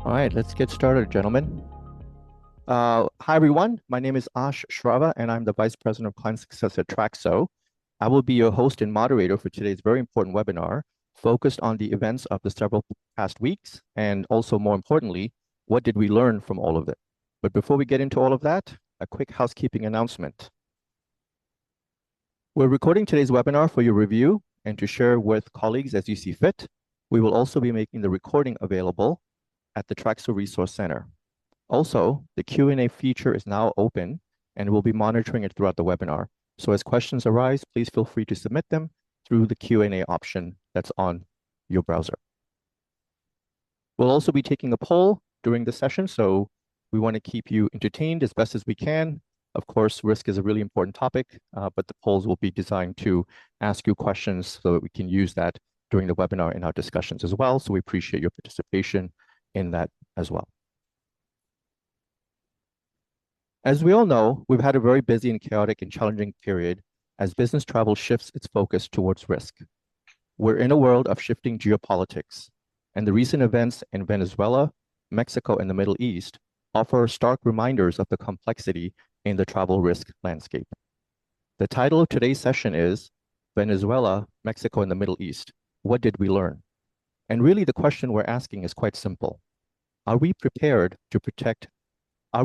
All right, let's get started, gentlemen. Hi, everyone. My name is Ash Shrava, and I'm the Vice President of Client Success at Traxo. I will be your host and moderator for today's very important webinar, focused on the events of the several past weeks, and also, more importantly, what did we learn from all of it? But before we get into all of that, a quick housekeeping announcement. We're recording today's webinar for your review and to share with colleagues as you see fit. We will also be making the recording available at the Traxo Resource Center. Also, the Q&A feature is now open and we'll be monitoring it throughout the webinar. So as questions arise, please feel free to submit them through the Q&A option that's on your browser. We'll also be taking a poll during the session, so we want to keep you entertained as best as we can. Of course, risk is a really important topic, but the polls will be designed to ask you questions so that we can use that during the webinar in our discussions as well. So we appreciate your participation in that as well. As we all know, we've had a very busy and chaotic and challenging period as business travel shifts its focus towards risk. We're in a world of shifting geopolitics, and the recent events in Venezuela, Mexico, and the Middle East offer stark reminders of the complexity in the travel risk landscape. The title of today's session is Venezuela, Mexico, and the Middle East. What did we learn? And really the question we're asking is quite simple. Are we prepared to protect Are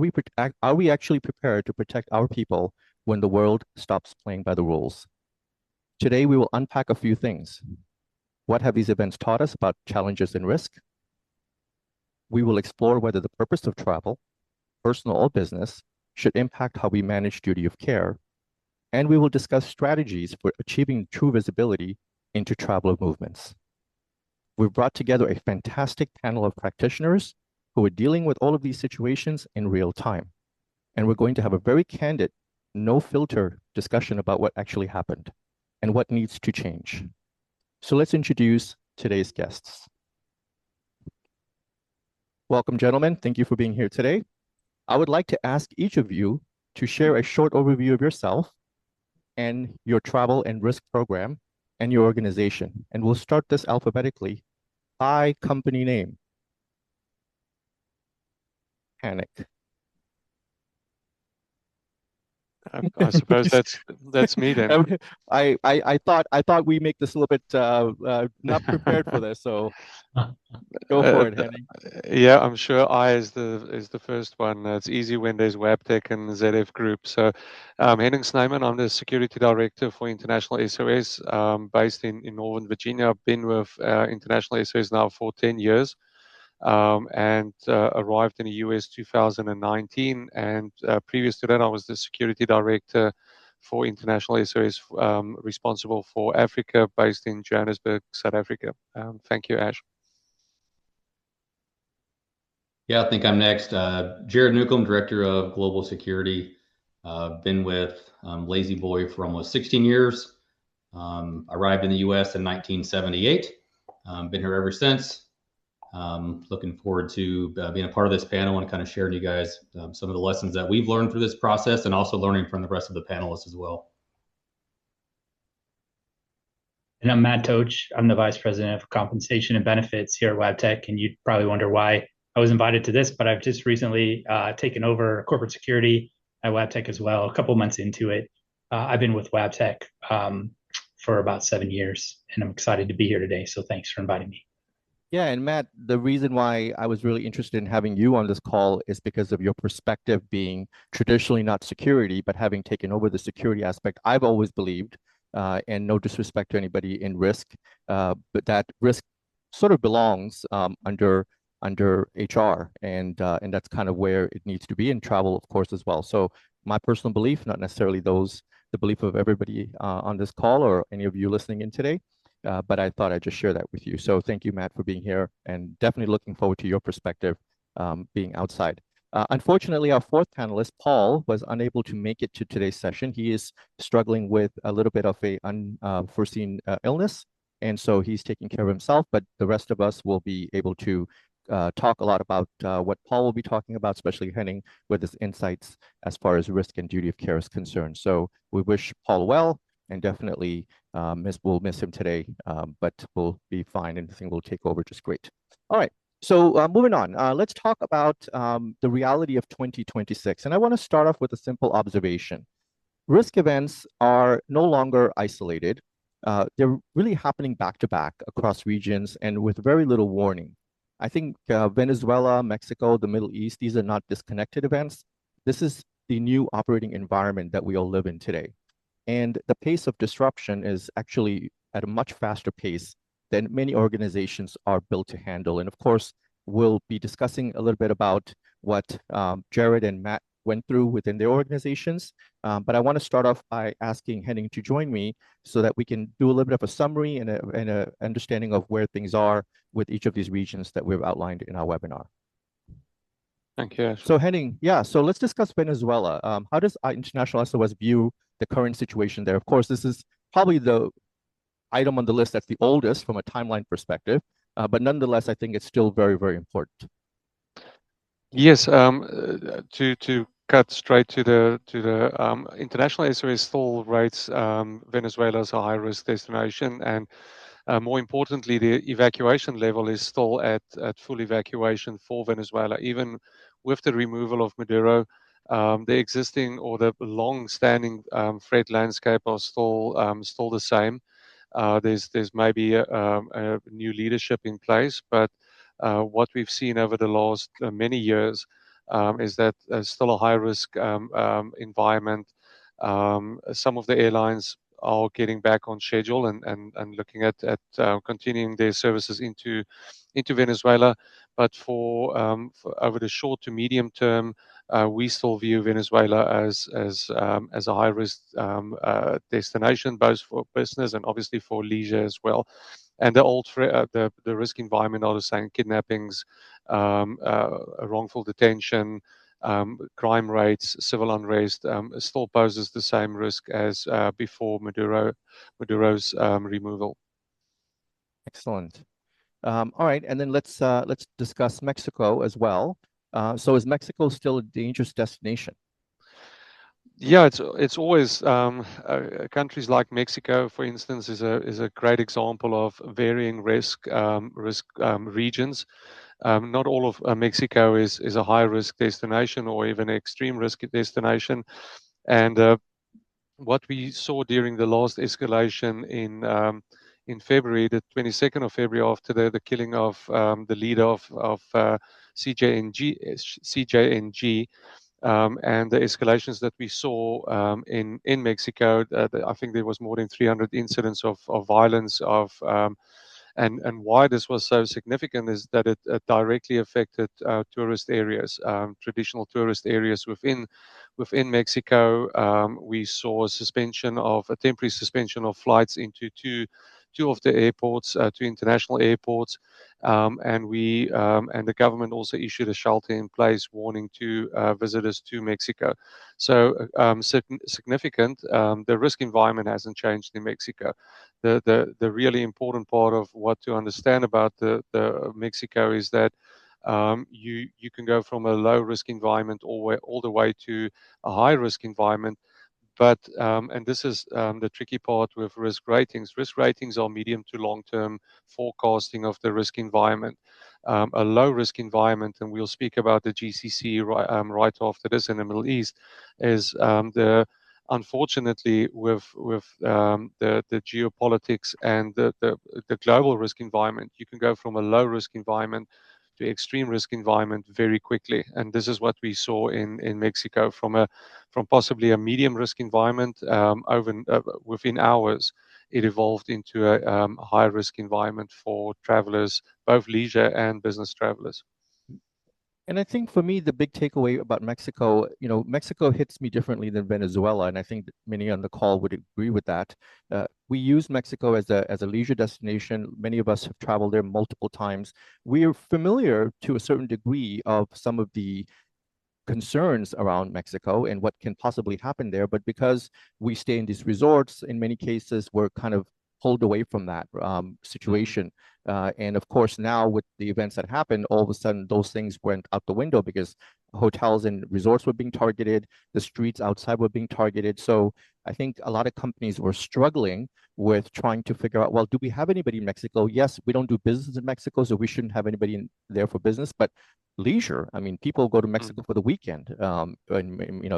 we actually prepared to protect our people when the world stops playing by the rules? Today, we will unpack a few things. What have these events taught us about challenges and risk? We will explore whether the purpose of travel, personal or business, should impact how we manage duty of care. And we will discuss strategies for achieving true visibility into traveler movements. We've brought together a fantastic panel of practitioners who are dealing with all of these situations in real time. And we're going to have a very candid, no filter discussion about what actually happened and what needs to change. So let's introduce today's guests. Welcome, gentlemen. Thank you for being here today. I would like to ask each of you to share a short overview of yourself and your travel and risk program and your organization. And we'll start this alphabetically by company name. Panic. I suppose that's me then. I thought we make this a little bit not prepared for this, so go for it, Henning. Yeah, I'm sure I is the first one. It's easy when there's Wabtec and ZF Group. So, Henning Snyman, I'm the security director for International SOS, based in Northern Virginia. I've been with International SOS now for 10 years. And arrived in the US 2019. And previous to that, I was the security director for International SOS, responsible for Africa, based in Johannesburg, South Africa. Thank you, Ash. Yeah, I think I'm next. Jared Newcomb, Director of Global Security. Been with Lazy Boy for almost 16 years. Arrived in the US in 1978. Been here ever since. Looking forward to being a part of this panel and kind of sharing you guys some of the lessons that we've learned through this process and also learning from the rest of the panelists as well. And I'm Matt Toach. I'm the Vice President of Compensation and Benefits here at Wabtec. And you'd probably wonder why I was invited to this, but I've just recently taken over corporate security at Wabtec as well, a couple months into it. I've been with Wabtec for about 7 years, and I'm excited to be here today. So thanks for inviting me. Yeah, and Matt, the reason why I was really interested in having you on this call is because of your perspective being traditionally not security, but having taken over the security aspect. I've always believed, and no disrespect to anybody in risk, but that risk sort of belongs under HR, and that's kind of where it needs to be in travel, of course, as well. So my personal belief, not necessarily the belief of everybody on this call or any of you listening in today. But I thought I'd just share that with you. So thank you, Matt, for being here, and definitely looking forward to your perspective being outside. Unfortunately, our fourth panelist, Paul, was unable to make it to today's session. He is struggling with a little bit of a unforeseen illness, and so he's taking care of himself, but the rest of us will be able to talk a lot about what Paul will be talking about, especially Henning, with his insights as far as risk and duty of care is concerned. So we wish Paul well, and definitely we'll miss him today, but we'll be fine and everything will take over just great. All right, So moving on, let's talk about the reality of 2026. And I want to start off with a simple observation. Risk events are no longer isolated. They're really happening back to back across regions and with very little warning. I think Venezuela, Mexico, the Middle East, these are not disconnected events. This is the new operating environment that we all live in today. And the pace of disruption is actually at a much faster pace than many organizations are built to handle. And of course, we'll be discussing a little bit about what Jared and Matt went through within their organizations. But I want to start off by asking Henning to join me so that we can do a little bit of a summary and a understanding of where things are with each of these regions that we've outlined in our webinar. Thank you. So Henning, yeah, so let's discuss Venezuela. How does International SOS view the current situation there? Of course, this is probably the item on the list that's the oldest from a timeline perspective, but nonetheless, I think it's still very, very important. Yes, to cut straight to the International SOS still rates Venezuela as a high-risk destination, and more importantly, the evacuation level is still at full evacuation for Venezuela, even with the removal of Maduro. The existing or the long-standing threat landscape are still the same. There's maybe a new leadership in place, but what we've seen over the last many years is that still a high risk environment. Some of the airlines are getting back on schedule and looking at continuing their services into Venezuela. But for over the short to medium term, we still view Venezuela as a high risk destination, both for business and obviously for leisure as well. And the risk environment are the same: kidnappings, wrongful detention, crime rates, civil unrest still poses the same risk as before Maduro's removal. Excellent. All right, and then let's discuss Mexico as well. So is Mexico still a dangerous destination? Yeah, it's always countries like Mexico, for instance, is a great example of varying risk regions. Not all of Mexico is a high risk destination or even an extreme risk destination. And what we saw during the last escalation in February, the 22nd of February, after the killing of the leader of CJNG, and the escalations that we saw in Mexico. I think there was more than 300 incidents of violence and why this was so significant is that it directly affected tourist areas, traditional tourist areas within Mexico. We saw a temporary suspension of flights into two of the airports, two international airports, and the government also issued a shelter-in-place warning to visitors to Mexico. So significant. The risk environment hasn't changed in Mexico. The really important part of what to understand about the Mexico is that you can go from a low risk environment all the way to a high risk environment. But and this is the tricky part with risk ratings. Risk ratings are medium to long term forecasting of the risk environment. A low risk environment, and we'll speak about the GCC right after this in the Middle East, is unfortunately with the geopolitics and the global risk environment, you can go from a low risk environment to extreme risk environment very quickly. And this is what we saw in Mexico from possibly a medium risk environment within hours. It evolved into a high risk environment for travelers, both leisure and business travelers. And I think for me, the big takeaway about Mexico, Mexico hits me differently than Venezuela, and I think that many on the call would agree with that. We use Mexico as a leisure destination. Many of us have traveled there multiple times. We are familiar to a certain degree of some of the concerns around Mexico and what can possibly happen there. But because we stay in these resorts, in many cases, we're kind of pulled away from that situation. And of course, now with the events that happened, all of a sudden those things went out the window because hotels and resorts were being targeted, the streets outside were being targeted. So I think a lot of companies were struggling with trying to figure out, well, do we have anybody in Mexico? Yes, we don't do business in Mexico, so we shouldn't have anybody in there for business, but leisure. I mean, people go to Mexico for the weekend. And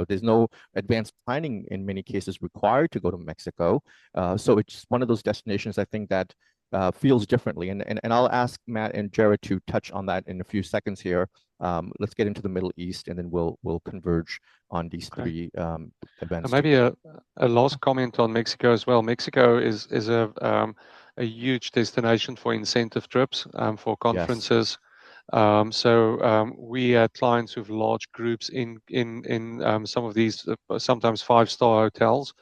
there's no advanced planning in many cases required to go to Mexico. So it's one of those destinations I think that feels differently. And I'll ask Matt and Jared to touch on that in a few seconds here. Let's get into the Middle East, and then we'll converge on these three events. Maybe a last comment on Mexico as well. Mexico is a huge destination for incentive trips, for conferences. Yes. So we had clients with large groups in some of these sometimes 5-star hotels.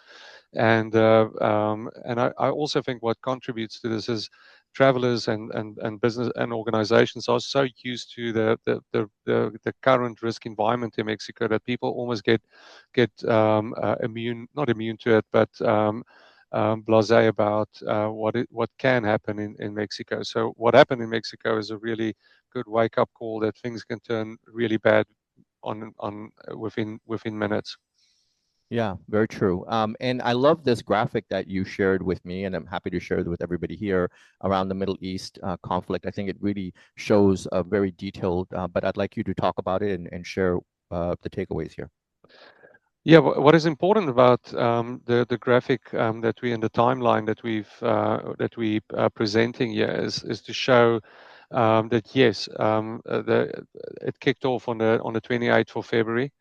And I also think what contributes to this is travelers and business and organizations are so used to the current risk environment in Mexico that people almost get not immune to it, but blasé about what can happen in Mexico. So what happened in Mexico is a really good wake up call that things can turn really bad within minutes. Yeah, very true. And I love this graphic that you shared with me, and I'm happy to share it with everybody here around the Middle East conflict. I think it really shows a very detailed, but I'd like you to talk about it and share the takeaways here. Yeah, what is important about the graphic that we in the timeline that we presenting here is to show that yes, it kicked off on the 28th of February.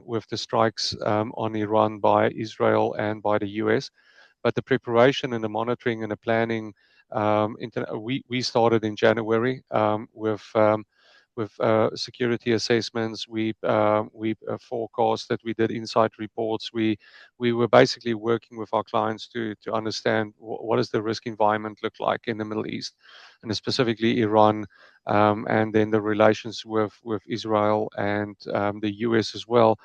With the strikes on Iran by Israel and by the US. But the preparation and the monitoring and the planning, we started in January with security assessments. We forecast that we did insight reports. We were basically working with our clients to understand what does the risk environment look like in the Middle East, and specifically Iran, and then the relations with Israel and the US as well.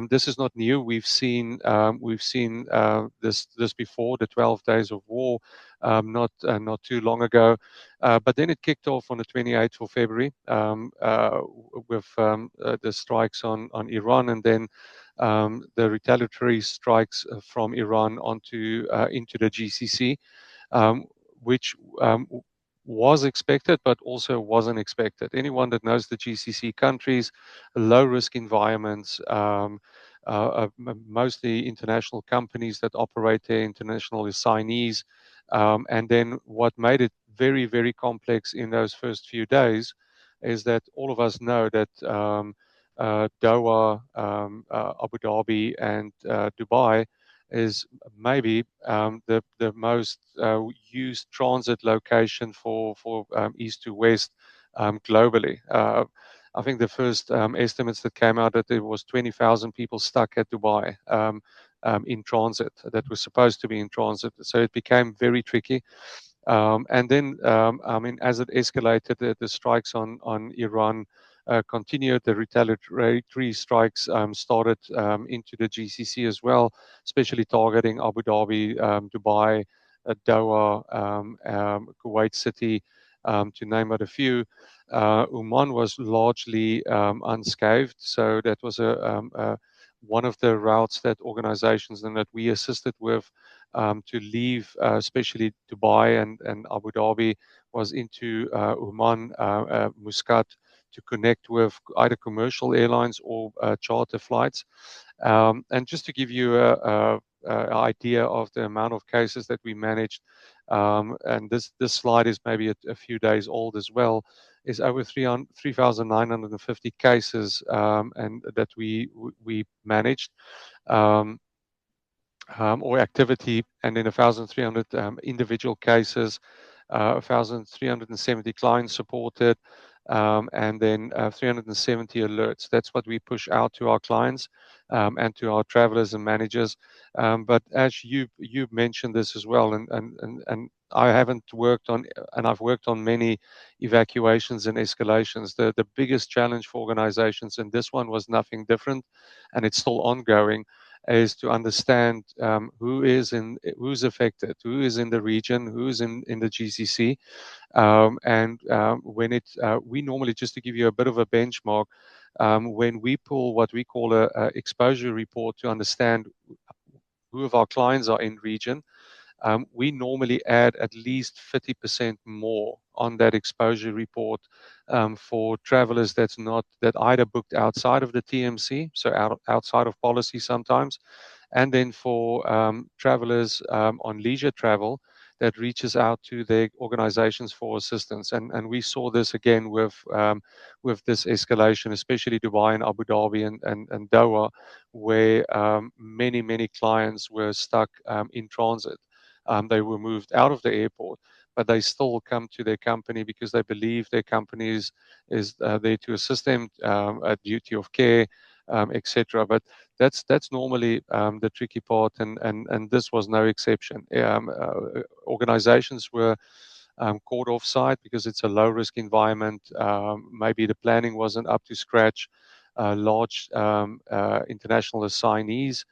This is not new. We've seen this before, the 12 days of war, not too long ago. But then it kicked off on the 28th of February with the strikes on Iran, and then the retaliatory strikes from Iran into the GCC, which was expected, but also wasn't expected. Anyone that knows the GCC countries, low risk environments, mostly international companies that operate there, international assignees. And then what made it very, very complex in those first few days is that all of us know that Doha, Abu Dhabi, and Dubai is maybe the most used transit location for east to west globally. I think the first estimates that came out that there was 20,000 people stuck at Dubai in transit that were supposed to be in transit. So it became very tricky. And then, I mean, as it escalated, the strikes on Iran continued. The retaliatory strikes started into the GCC as well, especially targeting Abu Dhabi, Dubai, Doha, Kuwait City, to name but a few. Oman was largely unscathed, so that was one of the routes that organizations and that we assisted with to leave, especially Dubai and Abu Dhabi, was into Oman, Muscat, to connect with either commercial airlines or charter flights. And just to give you an idea of the amount of cases that we managed, and this slide is maybe a few days old as well, is over 3,950 cases and that we managed. Or activity, and then 1,300 individual cases, 1,370 clients supported, and then 370 alerts. That's what we push out to our clients and to our travelers and managers. But as you mentioned this as well, and I haven't worked on, and I've worked on many evacuations and escalations. The biggest challenge for organizations, and this one was nothing different, and it's still ongoing, is to understand who's affected, who is in the region, who's in the GCC. When we normally, just to give you a bit of a benchmark, when we pull what we call a exposure report to understand who of our clients are in region, we normally add at least 50% more on that exposure report for travelers that either booked outside of the TMC, so outside of policy sometimes, and then for travelers on leisure travel that reaches out to their organizations for assistance. And we saw this again with this escalation, especially Dubai and Abu Dhabi and Doha, where many clients were stuck in transit. They were moved out of the airport, but they still come to their company because they believe their company is there to assist them, a duty of care, etc. But that's normally the tricky part, and this was no exception. Organizations were caught offside because it's a low risk environment. Maybe the planning wasn't up to scratch. Large international assignees,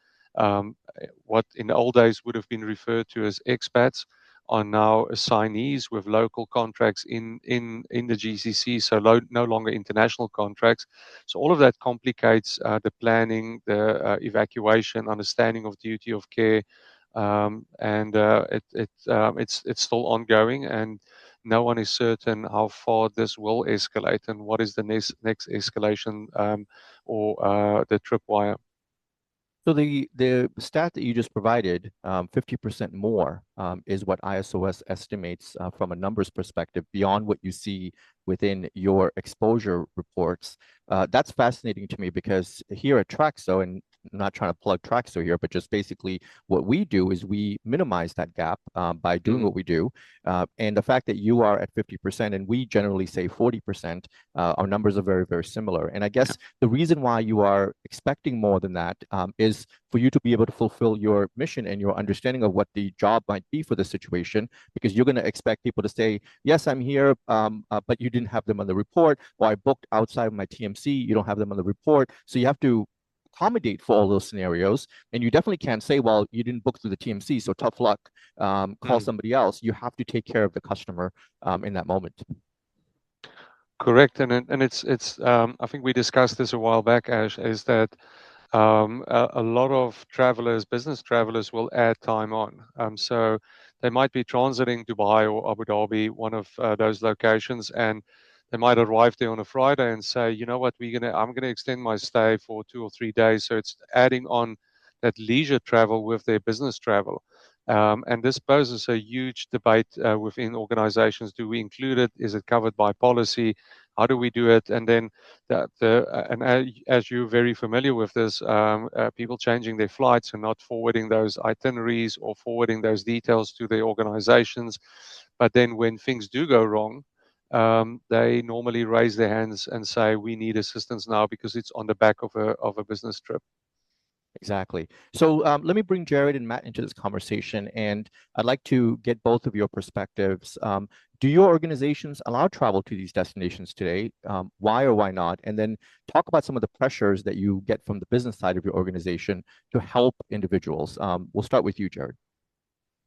what in the old days would have been referred to as expats, are now assignees with local contracts in the GCC, so no longer international contracts. So all of that complicates the planning, the evacuation, understanding of duty of care, it's still ongoing, and no one is certain how far this will escalate and what is the next escalation or the tripwire. So the stat that you just provided, 50% more, is what ISOS estimates from a numbers perspective beyond what you see within your exposure reports. That's fascinating to me because here at Traxo, and I'm not trying to plug Traxo here, but just basically what we do is we minimize that gap by doing what we do. And the fact that you are at 50% and we generally say 40%, our numbers are very, very similar. And I guess the reason why you are expecting more than that is for you to be able to fulfill your mission and your understanding of what the job might be for the situation, because you're going to expect people to say, yes, I'm here, but you didn't have them on the report, or I booked outside of my TMC, you don't have them on the report. So you have to accommodate for all those scenarios. And you definitely can't say, well, you didn't book through the TMC, so tough luck, call somebody else. You have to take care of the customer in that moment. Correct. And it's I think we discussed this a while back, Ash, is that a lot of travelers, business travelers, will add time on. So they might be transiting Dubai or Abu Dhabi, one of those locations, and they might arrive there on a Friday and say, you know what, I'm gonna extend my stay for 2 or 3 days. So it's adding on that leisure travel with their business travel. And this poses a huge debate within organizations. Do we include it? Is it covered by policy? How do we do it? And then as you're very familiar with this, people changing their flights and not forwarding those itineraries or forwarding those details to their organizations. But then when things do go wrong, they normally raise their hands and say, we need assistance now because it's on the back of a business trip. Exactly. So let me bring Jared and Matt into this conversation, and I'd like to get both of your perspectives. Do your organizations allow travel to these destinations today? Why or why not? And then talk about some of the pressures that you get from the business side of your organization to help individuals. We'll start with you, Jared.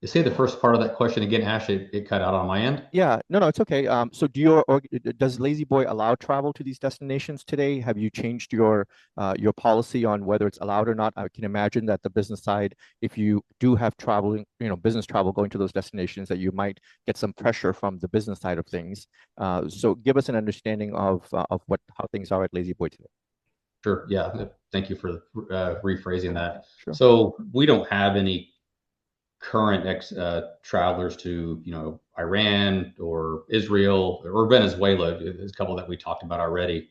You say the first part of that question again, Ash, it cut out on my end. Yeah, no, it's okay. So does La-Z-Boy allow travel to these destinations today? Have you changed your policy on whether it's allowed or not? I can imagine that the business side, if you do have traveling, business travel going to those destinations, that you might get some pressure from the business side of things. So give us an understanding of how things are at La-Z-Boy today. Sure. Yeah. Thank you for rephrasing that. Sure. So we don't have any current travelers to Iran or Israel or Venezuela. There's a couple that we talked about already,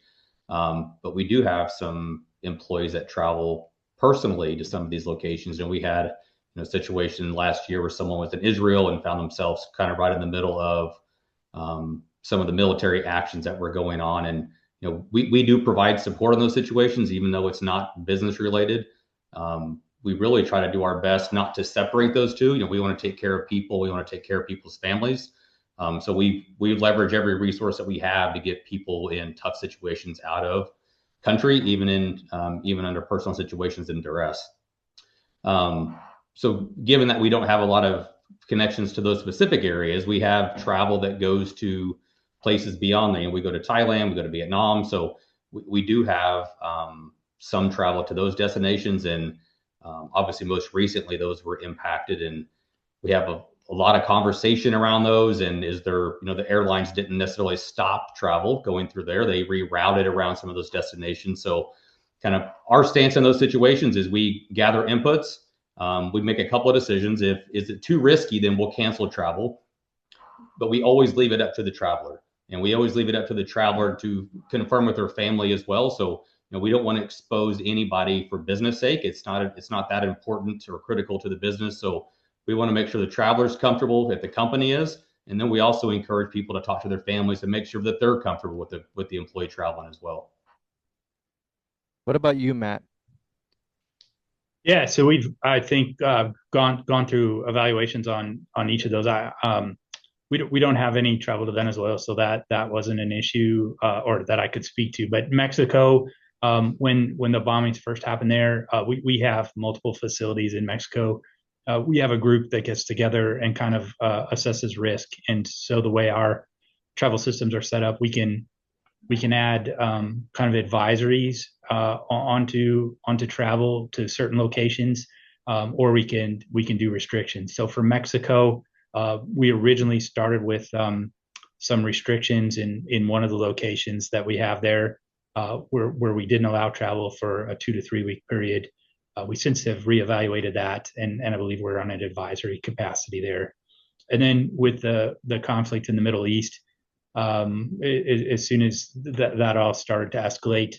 but we do have some employees that travel personally to some of these locations. And we had a situation last year where someone was in Israel and found themselves kind of right in the middle of some of the military actions that were going on. And we do provide support in those situations, even though it's not business related. We really try to do our best not to separate those two. We want to take care of people. We want to take care of people's families. So we leverage every resource that we have to get people in tough situations out of country, even under personal situations and duress. So given that we don't have a lot of connections to those specific areas, we have travel that goes to places beyond there. We go to Thailand, we go to Vietnam. So we do have some travel to those destinations. And obviously, most recently, those were impacted. And we have a lot of conversation around those. And is there, the airlines didn't necessarily stop travel going through there. They rerouted around some of those destinations. So kind of our stance in those situations is we gather inputs. We make a couple of decisions. If is it too risky, then we'll cancel travel. But we always leave it up to the traveler, and we always leave it up to the traveler to confirm with their family as well. So we don't want to expose anybody for business sake. It's not that important or critical to the business. So we want to make sure the traveler's comfortable, if the company is, and then we also encourage people to talk to their families and make sure that they're comfortable with the employee traveling as well. What about you, Matt? Yeah, so we've, I think, gone through evaluations on each of those. We don't have any travel to Venezuela, so that wasn't an issue or that I could speak to. But Mexico, when the bombings first happened there, we have multiple facilities in Mexico. We have a group that gets together and kind of assesses risk. And so the way our travel systems are set up, we can add kind of advisories onto travel to certain locations, or we can do restrictions. So for Mexico, we originally started with some restrictions in one of the locations that we have there, where we didn't allow travel for a 2 to 3 week period. We since have reevaluated that, and I believe we're on an advisory capacity there. And then with the conflict in the Middle East, as soon as that all started to escalate,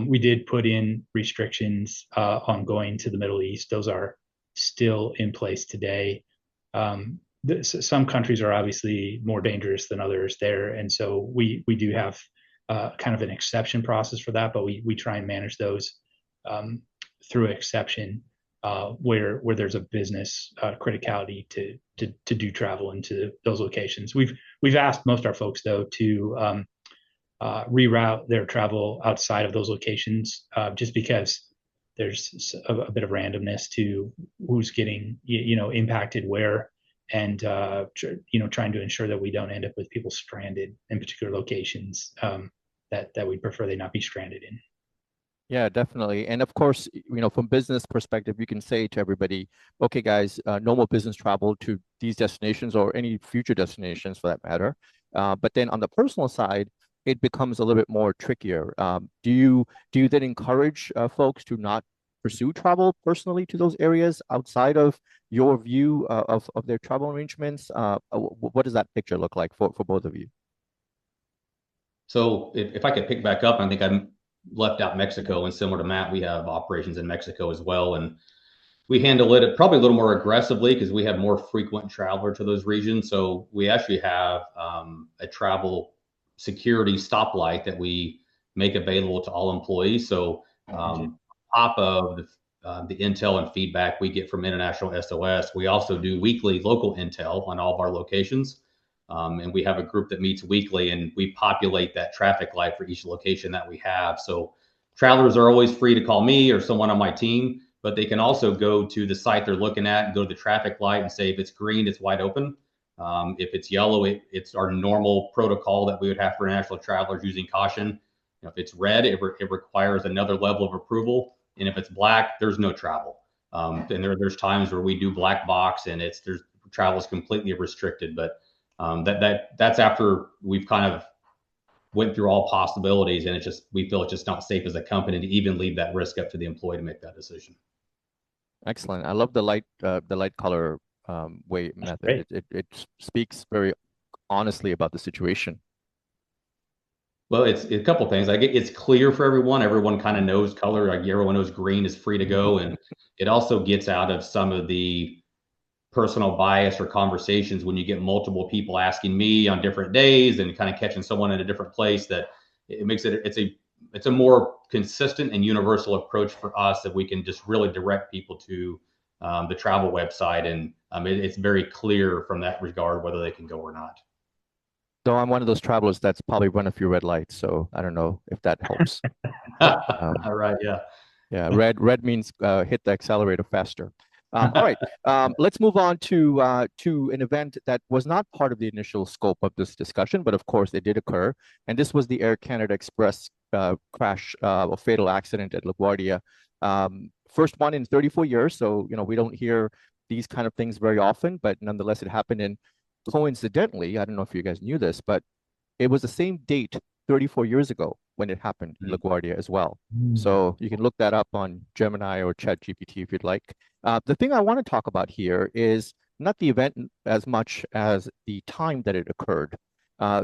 we did put in restrictions on going to the Middle East. Those are still in place today. Some countries are obviously more dangerous than others there, and so we do have kind of an exception process for that, but we try and manage those through exception where there's a business criticality to do travel into those locations. We've asked most of our folks though to reroute their travel outside of those locations, just because there's a bit of randomness to who's getting impacted where, and trying to ensure that we don't end up with people stranded in particular locations that we'd prefer they not be stranded in. Yeah, definitely. And of course, from business perspective, you can say to everybody, okay, guys, no more business travel to these destinations or any future destinations for that matter. But then on the personal side, it becomes a little bit more trickier. Do you then encourage folks to not pursue travel personally to those areas outside of your view of their travel arrangements? What does that picture look like for both of you? So if I could pick back up, I think I'm left out Mexico, and similar to Matt, we have operations in Mexico as well. And we handle it probably a little more aggressively because we have more frequent traveler to those regions. So we actually have a travel security stoplight that we make available to all employees. So top of the intel and feedback we get from International SOS, we also do weekly local intel on all of our locations. And we have a group that meets weekly, and we populate that traffic light for each location that we have. So travelers are always free to call me or someone on my team, but they can also go to the site they're looking at and go to the traffic light and say, if it's green, it's wide open. If it's yellow, it's our normal protocol that we would have for international travelers using caution. If it's red, it requires another level of approval. And if it's black, there's no travel. And there's times where we do black box and there's travel is completely restricted, but that's after we've kind of went through all possibilities, and we feel it's just not safe as a company to even leave that risk up to the employee to make that decision. Excellent. I love the light color way method. It speaks very honestly about the situation. Well, it's a couple of things. It's clear for everyone. Everyone kind of knows color. Like everyone knows green is free to go, and it also gets out of some of the personal bias or conversations when you get multiple people asking me on different days and kind of catching someone in a different place. That it makes it's a more consistent and universal approach for us that we can just really direct people to the travel website, and it's very clear from that regard whether they can go or not. Though I'm one of those travelers that's probably run a few red lights, so I don't know if that helps. All right, yeah. Yeah, red means hit the accelerator faster. All right, let's move on to an event that was not part of the initial scope of this discussion, but of course it did occur, and this was the Air Canada Express crash, a fatal accident at LaGuardia. First one in 34 years, so we don't hear these kind of things very often, but nonetheless it happened. And coincidentally, I don't know if you guys knew this, but it was the same date 34 years ago when it happened in LaGuardia as well. So you can look that up on Gemini or ChatGPT if you'd like. The thing I want to talk about here is not the event as much as the time that it occurred.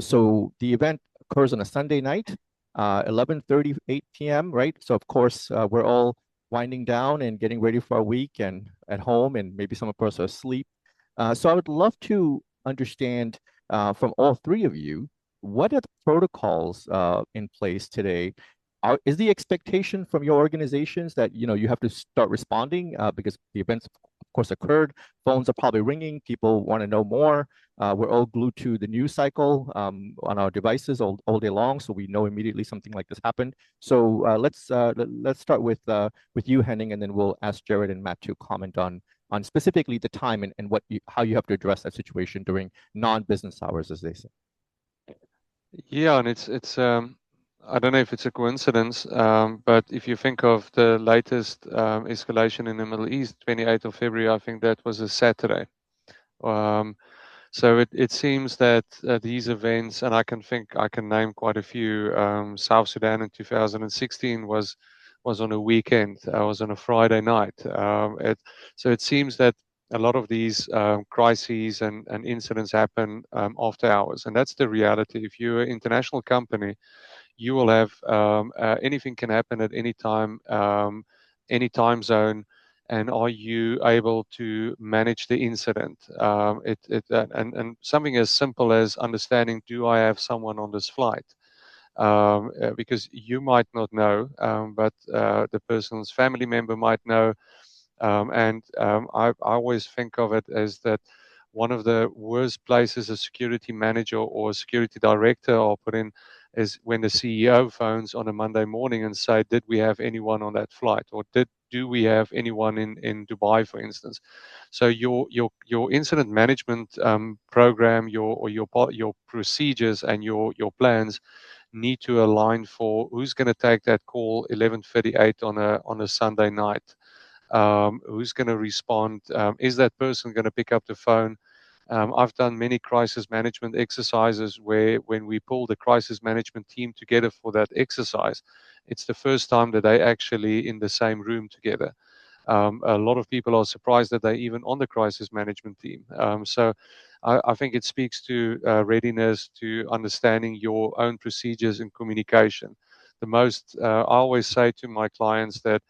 So the event occurs on a Sunday night, 11:38 p.m., right? So of course, we're all winding down and getting ready for our week and at home, and maybe some of us are asleep. So I would love to understand from all three of you, what are the protocols in place today? Is the expectation from your organizations that you have to start responding because the events, of course, occurred? Phones are probably ringing. People want to know more. We're all glued to the news cycle on our devices all day long, so we know immediately something like this happened. So let's start with you, Henning, and then we'll ask Jared and Matt to comment on specifically the time and how you have to address that situation during non-business hours, as they say. Yeah, and it's I don't know if it's a coincidence, but if you think of the latest escalation in the Middle East, 28th of February, I think that was a Saturday. So it seems that these events, and I can name quite a few. South Sudan in 2016 was on a weekend. Was on a Friday night. So it seems that a lot of these crises and incidents happen after hours, and that's the reality. If you're an international company, you will have anything can happen at any time zone. And are you able to manage the incident? And something as simple as understanding: do I have someone on this flight? Because you might not know, but the person's family member might know. I always think of it as that one of the worst places a security manager or a security director are put in is when the CEO phones on a Monday morning and say, "Did we have anyone on that flight?" Or do we have anyone in Dubai, for instance? So your incident management program, your procedures and your plans need to align for who's going to take that call 11:38 on a Sunday night. Who's going to respond? Is that person going to pick up the phone? I've done many crisis management exercises where when we pull the crisis management team together for that exercise, it's the first time that they actually in the same room together. A lot of people are surprised that they're even on the crisis management team. So I think it speaks to readiness, to understanding your own procedures and communication. I always say to my clients that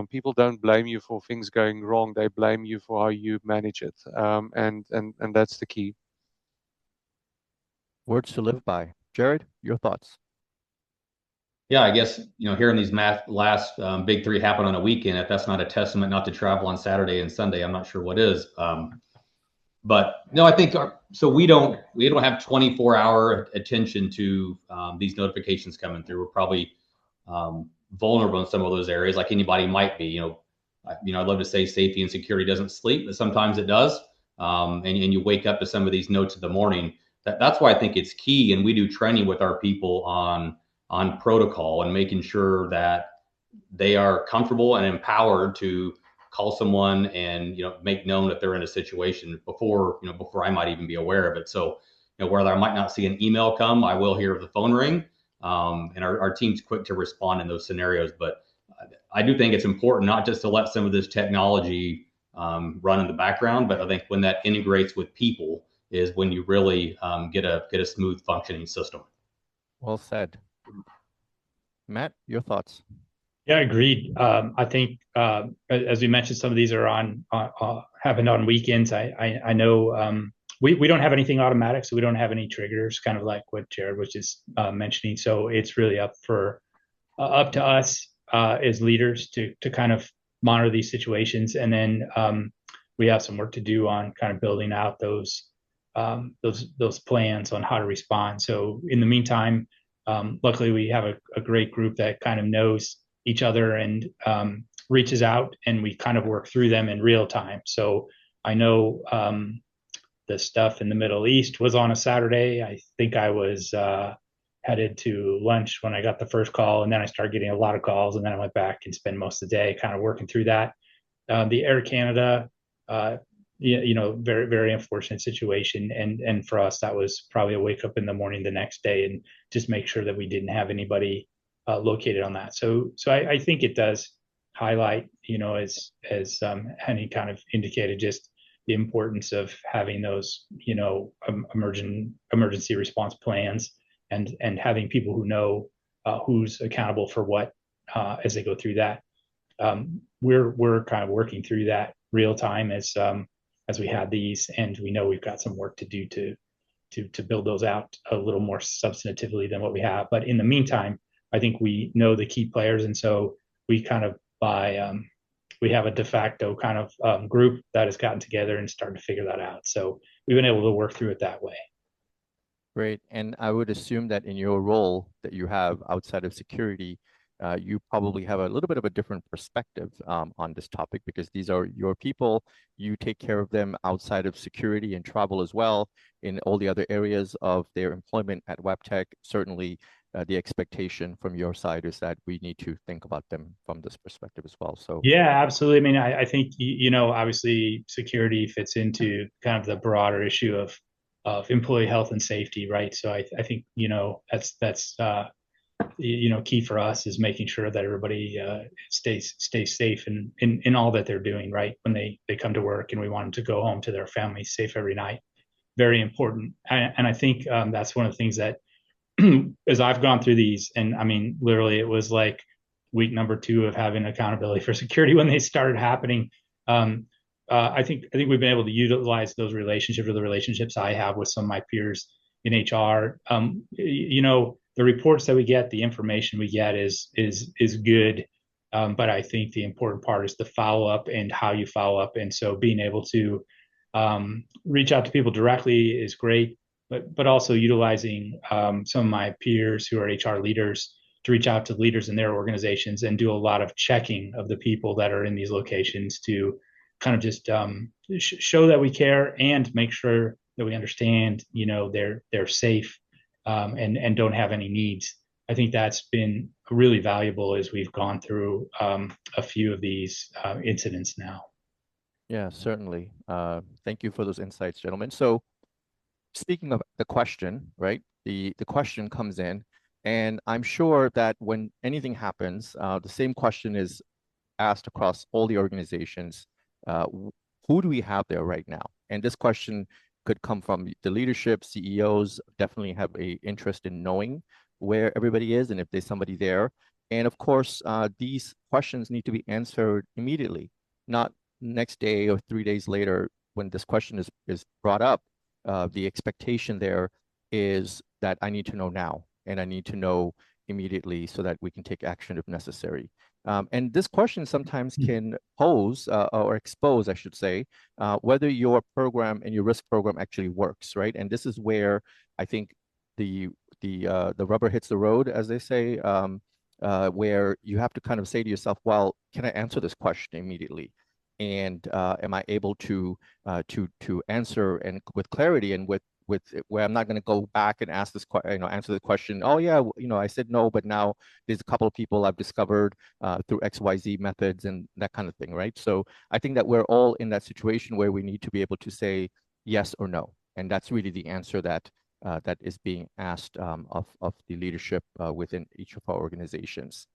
people don't blame you for things going wrong. They blame you for how you manage it. And that's the key. Words to live by. Jared, your thoughts? Yeah, I guess, hearing these last big three happen on a weekend, if that's not a testament not to travel on Saturday and Sunday, I'm not sure what is. But no, I think so. We don't have 24-hour attention to these notifications coming through. We're probably vulnerable in some of those areas, like anybody might be. I'd love to say safety and security doesn't sleep, but sometimes it does. And you wake up to some of these notes in the morning. That's why I think it's key. And we do training with our people on protocol and making sure that they are comfortable and empowered to call someone and make known that they're in a situation before I might even be aware of it. So whether I might not see an email come, I will hear the phone ring, and our team's quick to respond in those scenarios. But I do think it's important not just to let some of this technology run in the background, but I think when that integrates with people is when you really get a smooth functioning system. Well said. Matt, your thoughts? Yeah, agreed. I think, as we mentioned, some of these are happened on weekends. I know we don't have anything automatic, so we don't have any triggers, kind of like what Jared was just mentioning. So it's really up to us as leaders to kind of monitor these situations, and then we have some work to do on kind of building out those plans on how to respond. So in the meantime, luckily we have a great group that kind of knows each other and reaches out, and we kind of work through them in real time. So I know the stuff in the Middle East was on a Saturday. I think I was headed to lunch when I got the first call, and then I started getting a lot of calls, and then I went back and spent most of the day kind of working through that. The Air Canada, very, very unfortunate situation, and for us that was probably a wake up in the morning the next day and just make sure that we didn't have anybody located on that. So I think it does highlight, as Henny kind of indicated, just the importance of having those, emergency response plans and having people who know who's accountable for what as they go through that. We're kind of working through that real time as we had these, and we know we've got some work to do to build those out a little more substantively than what we have. But in the meantime, I think we know the key players, and so we kind of we have a de facto kind of group that has gotten together and started to figure that out. So we've been able to work through it that way. Great. And I would assume that in your role that you have outside of security, you probably have a little bit of a different perspective on this topic, because these are your people. You take care of them outside of security and travel as well in all the other areas of their employment at Wabtec. Certainly, the expectation from your side is that we need to think about them from this perspective as well. So yeah, absolutely. I mean, I think obviously security fits into kind of the broader issue of employee health and safety, right? So I think that's key for us is making sure that everybody stays safe in all that they're doing, right? When they come to work, and we want them to go home to their families safe every night. Very important. And I think that's one of the things that as I've gone through these, and I mean, literally it was like week number 2 of having accountability for security when they started happening. I think we've been able to utilize those relationships, or the relationships I have with some of my peers in HR. The reports that we get, the information we get is good, but I think the important part is the follow up and how you follow up. And so being able to reach out to people directly is great, but also utilizing some of my peers who are HR leaders to reach out to leaders in their organizations and do a lot of checking of the people that are in these locations to kind of just show that we care and make sure that we understand, they're safe and don't have any needs. I think that's been really valuable as we've gone through a few of these incidents now. yeah, certainly. Thank you for those insights, gentlemen. So speaking of the question, right? The question comes in, and I'm sure that when anything happens, the same question is asked across all the organizations. Who do we have there right now? And this question could come from the leadership. CEOs definitely have an interest in knowing where everybody is and if there's somebody there. And of course, these questions need to be answered immediately, not next day or 3 days later when this question is brought up. The expectation there is that I need to know now, and I need to know immediately so that we can take action if necessary. And this question sometimes can pose or expose, I should say, whether your program and your risk program actually works, right? And this is where I think the rubber hits the road, as they say, where you have to kind of say to yourself, well, can I answer this question immediately? And am I able to answer and with clarity and with where I'm not going to go back and ask this answer the question, oh yeah, I said no, but now there's a couple of people I've discovered through XYZ methods and that kind of thing, right? So I think that we're all in that situation where we need to be able to say yes or no, and that's really the answer that is being asked of the leadership within each of our organizations.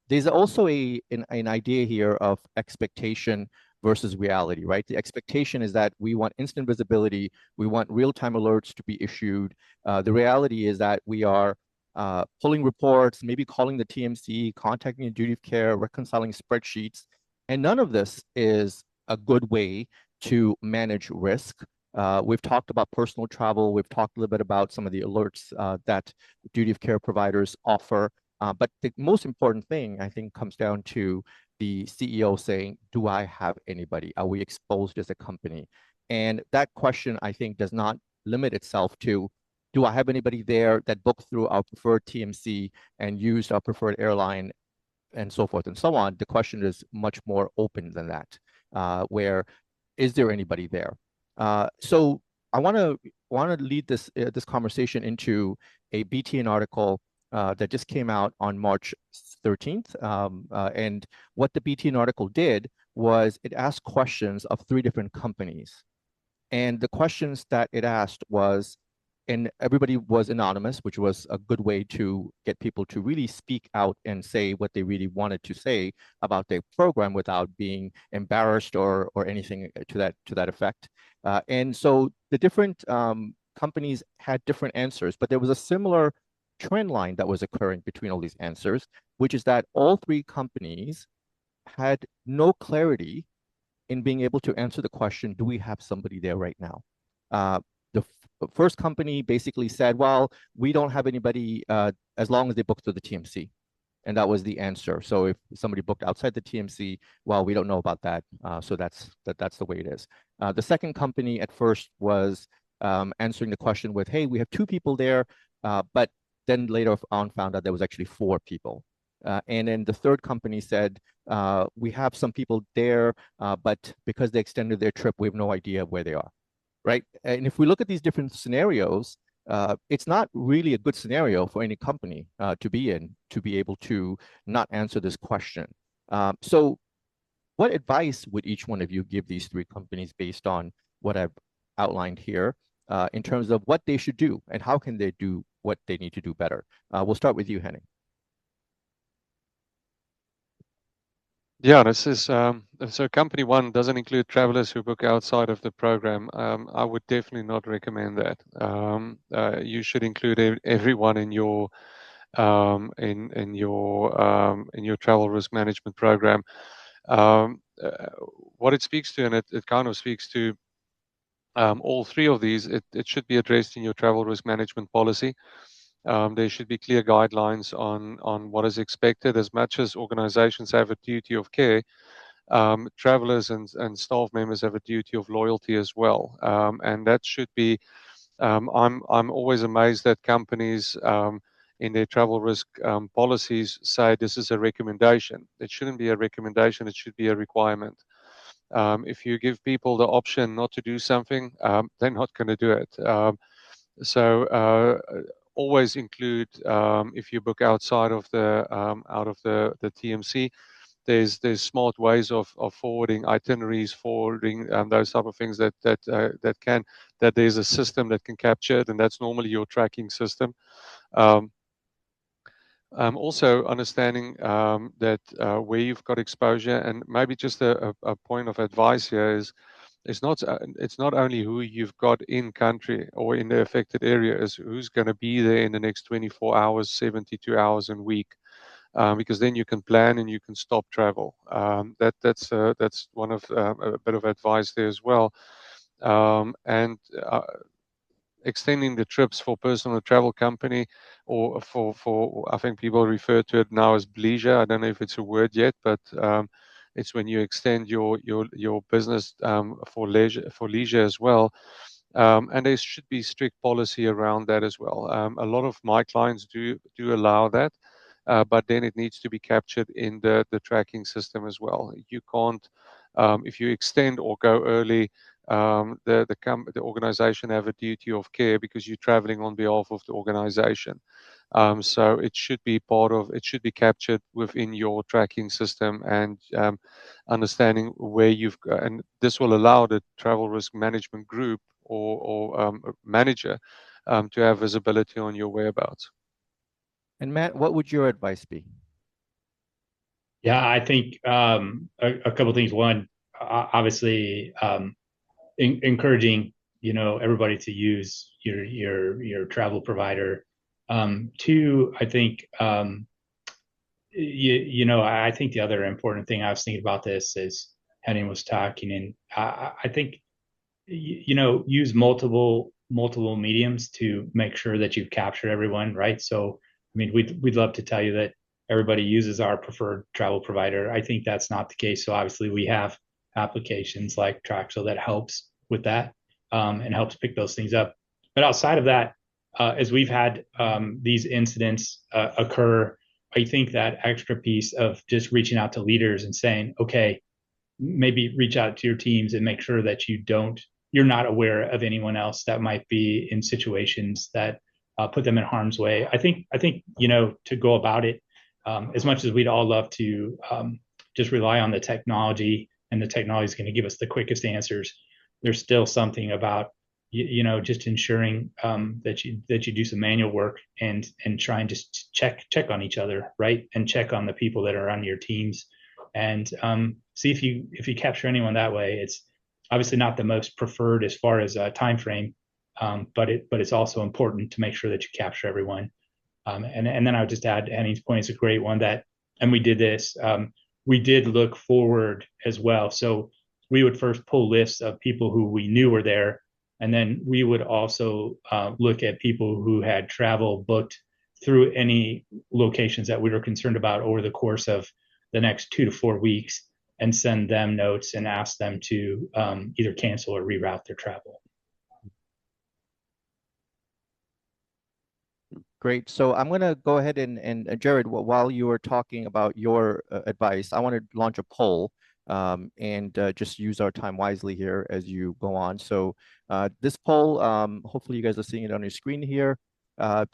There's also an idea here of expectation versus reality, right? The expectation is that we want instant visibility. We want real-time alerts to be issued. The reality is that we are pulling reports, maybe calling the TMC, contacting the duty of care, reconciling spreadsheets. And none of this is a good way to manage risk. We've talked about personal travel. We've talked a little bit about some of the alerts that duty of care providers offer. But the most important thing, I think, comes down to the CEO saying, do I have anybody? Are we exposed as a company? And that question, I think, does not limit itself to, do I have anybody there that booked through our preferred TMC and used our preferred airline and so forth and so on. The question is much more open than that, where is there anybody there? So I want to lead this conversation into a BTN article that just came out on March 13th. And what the BTN article did was it asked questions of 3 different companies. And the questions that it asked was, and everybody was anonymous, which was a good way to get people to really speak out and say what they really wanted to say about their program without being embarrassed or anything to that effect. And so the different companies had different answers, but there was a similar trend line that was occurring between all these answers, which is that all 3 companies had no clarity in being able to answer the question, do we have somebody there right now? The first company basically said, well, we don't have anybody as long as they book through the TMC. And that was the answer. So if somebody booked outside the TMC, well, we don't know about that. So that's the way it is. The second company at first was answering the question with, hey, we have 2 people there, but then later on found out there was actually 4 people. And then the third company said, we have some people there, but because they extended their trip, we have no idea where they are, right? And if we look at these different scenarios, it's not really a good scenario for any company to be in, to be able to not answer this question. So what advice would each one of you give these 3 companies based on what I've outlined here in terms of what they should do and how can they do what they need to do better? We'll start with you, Henning. Yeah, this is so company 1 doesn't include travelers who book outside of the program. I would definitely not recommend that. You should include everyone in your in your travel risk management program. What it speaks to, and it kind of speaks to all 3 of these, it should be addressed in your travel risk management policy. There should be clear guidelines on what is expected. As much as organizations have a duty of care, travelers and staff members have a duty of loyalty as well. And that should be, I'm always amazed that companies in their travel risk policies say this is a recommendation. It shouldn't be a recommendation, it should be a requirement. If you give people the option not to do something, they're not going to do it. So always include, if you book outside of the TMC, there's smart ways of forwarding itineraries, forwarding those type of things that there's a system that can capture it, and that's normally your tracking system. Also understanding that where you've got exposure, and maybe just a point of advice here is, it's not only who you've got in country or in the affected area, is who's going to be there in the next 24 hours, 72 hours a week, because then you can plan and you can stop travel. That's one of a bit of advice there as well. And extending the trips for personal travel company, or for I think people refer to it now as bleisure. I don't know if it's a word yet, but it's when you extend your business for leisure as well. And there should be strict policy around that as well. A lot of my clients do allow that, but then it needs to be captured in the tracking system as well. You can't, if you extend or go early, the organization have a duty of care because you're traveling on behalf of the organization. So it should be captured within your tracking system, and understanding where you've got, and this will allow the travel risk management group or manager to have visibility on your whereabouts. And Matt, what would your advice be? Yeah, I think a couple of things. One, obviously, encouraging everybody to use your travel provider. 2, I think I think the other important thing I was thinking about this as Henning was talking, and I think use multiple mediums to make sure that you've captured everyone, right? So I mean, we'd love to tell you that everybody uses our preferred travel provider. I think that's not the case. So obviously we have applications like Traxel that helps with that, and helps pick those things up. But outside of that, as we've had these incidents occur, I think that extra piece of just reaching out to leaders and saying, okay, maybe reach out to your teams and make sure that you're not aware of anyone else that might be in situations that put them in harm's way. I think, to go about it, as much as we'd all love to just rely on the technology, and the technology is going to give us the quickest answers, there's still something about just ensuring that you do some manual work and try and just check on each other, right, and check on the people that are on your teams, and see if you capture anyone that way. It's obviously not the most preferred as far as a time frame, but it's also important to make sure that you capture everyone. And then I would just add, Henning's point is a great one, and we did this. We did look forward as well. So we would first pull lists of people who we knew were there, and then we would also look at people who had travel booked through any locations that we were concerned about over the course of the next 2 to 4 weeks, and send them notes and ask them to either cancel or reroute their travel. Great. So I'm going to go ahead and Jared, while you were talking about your advice, I want to launch a poll and just use our time wisely here as you go on. So this poll, hopefully you guys are seeing it on your screen here.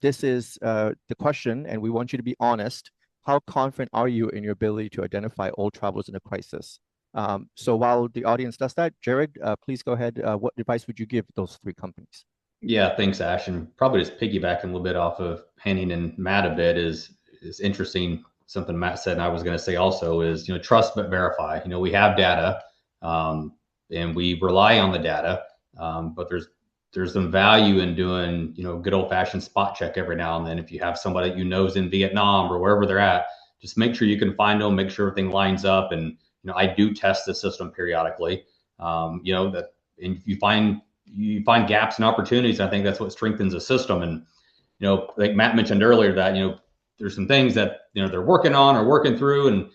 This is the question, and we want you to be honest. How confident are you in your ability to identify old travelers in a crisis? So while the audience does that, Jared, please go ahead. What advice would you give those 3 companies? Yeah, thanks, Ash. And probably just piggybacking a little bit off of Henning and Matt a bit is interesting. Something Matt said, and I was going to say also is, trust but verify. We have data, and we rely on the data, but there's some value in doing, good old fashioned spot check every now and then. If you have somebody that is in Vietnam or wherever they're at, just make sure you can find them, make sure everything lines up. And, I do test the system periodically, that and if you find gaps and opportunities, I think that's what strengthens the system. And, like Matt mentioned earlier that, there's some things that, they're working on or working through.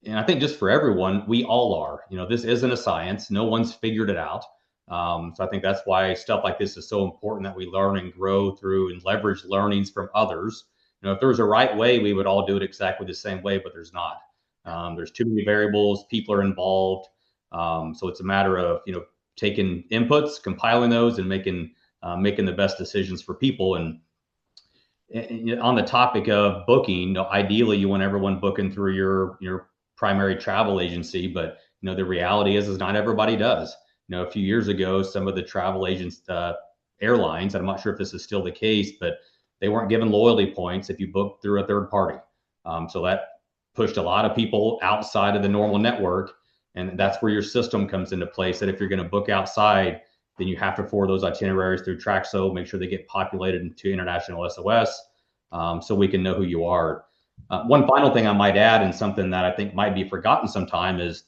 And I think just for everyone, we all are, this isn't a science. No one's figured it out. So I think that's why stuff like this is so important, that we learn and grow through and leverage learnings from others. If there was a right way, we would all do it exactly the same way, but there's not. There's too many variables, people are involved. So it's a matter of, taking inputs, compiling those, and making the best decisions for people. And on the topic of booking, ideally you want everyone booking through your primary travel agency, but the reality is not everybody does. A few years ago, some of the travel agents, airlines, I'm not sure if this is still the case, but they weren't given loyalty points if you booked through a third party. So that pushed a lot of people outside of the normal network. And that's where your system comes into place, that if you're going to book outside, then you have to forward those itineraries through TrackSo, make sure they get populated into International SOS, so we can know who you are. One final thing I might add, and something that I think might be forgotten sometime, is